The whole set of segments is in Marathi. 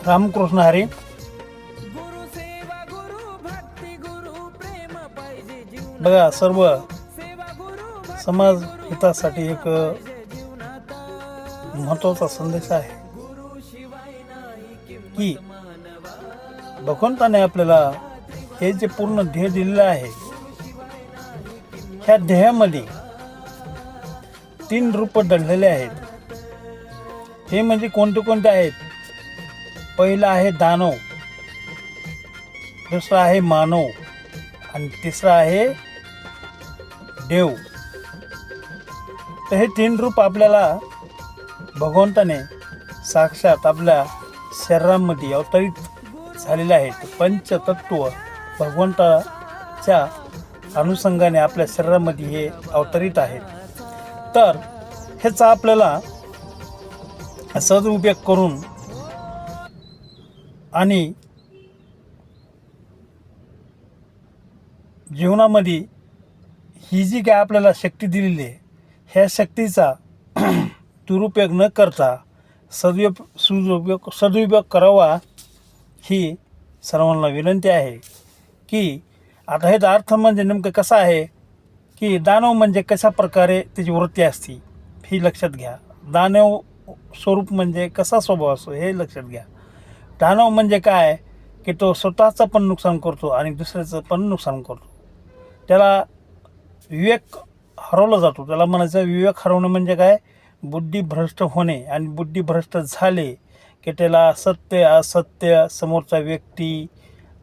रामकृष्ण हरी. बघा, सर्व समाज हितासाठी एक महत्त्वाचा संदेश आहे की भगवंताने आपल्याला हे जे पूर्ण ध्येय दिलेलं आहे, ह्या ध्येयामध्ये 3 रूप दडलेले आहेत. हे म्हणजे कोणते कोणते आहेत? पहिलं आहे दानव, दुसरा आहे मानव आणि तिसरा आहे देव. तर हे 3 रूप आपल्याला भगवंताने साक्षात आपल्या शरीरामध्ये अवतरित झालेले आहेत. पंचतत्व भगवंताच्या अनुषंगाने आपल्या शरीरामध्ये हे अवतरित आहेत. तर ह्याचा आपल्याला सदुपयोग करून आणि जीवनामध्ये ही जी काय आपल्याला शक्ती दिलेली आहे, ह्या शक्तीचा दुरुपयोग न करता सदुपयोग करावा, ही सर्वांना विनंती आहे. की आता ह्याचा अर्थ म्हणजे नेमकं कसा आहे की दानव म्हणजे कशा प्रकारे त्याची वृत्ती असते ही लक्षात घ्या. दानव स्वरूप म्हणजे कसा स्वभाव असतो हे लक्षात घ्या. दानव म्हणजे काय की तो स्वतःचं पण नुकसान करतो आणि दुसऱ्याचं पण नुकसान करतो. त्याला विवेक हरवला जातो. त्याला म्हणायचं विवेक हरवणं म्हणजे काय? बुद्धिभ्रष्ट होणे. आणि बुद्धिभ्रष्ट झाले की त्याला सत्य असत्य, समोरचा व्यक्ती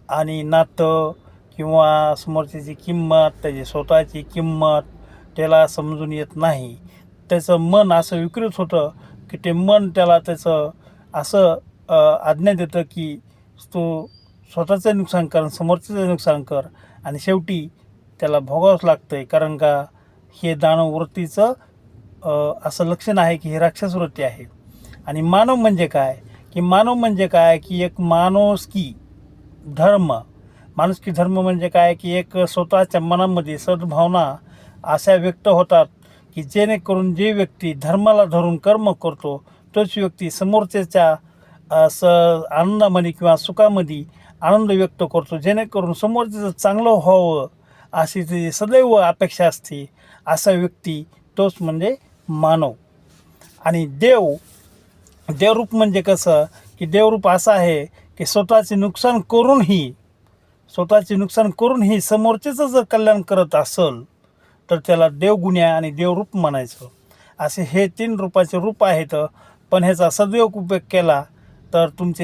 आणि नातं किंवा समोरच्याची किंमत, त्याची स्वतःची किंमत त्याला समजून येत नाही. त्याचं मन असं विकृत होतं की ते मन त्याला त्याचं असं आज्ञा देतं की तू स्वतःचं नुकसान कर, समोरच्याचं नुकसान कर, आणि शेवटी त्याला भोगावंच लागतं आहे. कारण का हे दानव वृत्तीचं असं लक्षण आहे की हे राक्षस वृत्ती आहे. आणि मानव म्हणजे काय की मानव म्हणजे काय की एक माणुसकी धर्म. माणुसकी धर्म म्हणजे काय की एक स्वतःच्या मनामध्ये सद्भावना अशा व्यक्त होतात की जेणेकरून जे व्यक्ती धर्माला धरून कर्म करतो तोच व्यक्ती समोरच्याच्या आनंदामध्ये किंवा सुखामध्ये आनंद व्यक्त करतो, जेणेकरून समोरच्याचं चांगलं व्हावं अशी ती सदैव अपेक्षा असते. असा व्यक्ती तोच म्हणजे मानव. आणि देवरूप म्हणजे कसं की देवरूप असं आहे की स्वतःचे नुकसान करूनही समोरच्याचं जर कल्याण करत असेल तर त्याला देवगुण्या आणि देवरूप म्हणायचं. असे हे 3 रूपाचे रूप आहेत. पण ह्याचा सदुपयोग केला तर तुमचे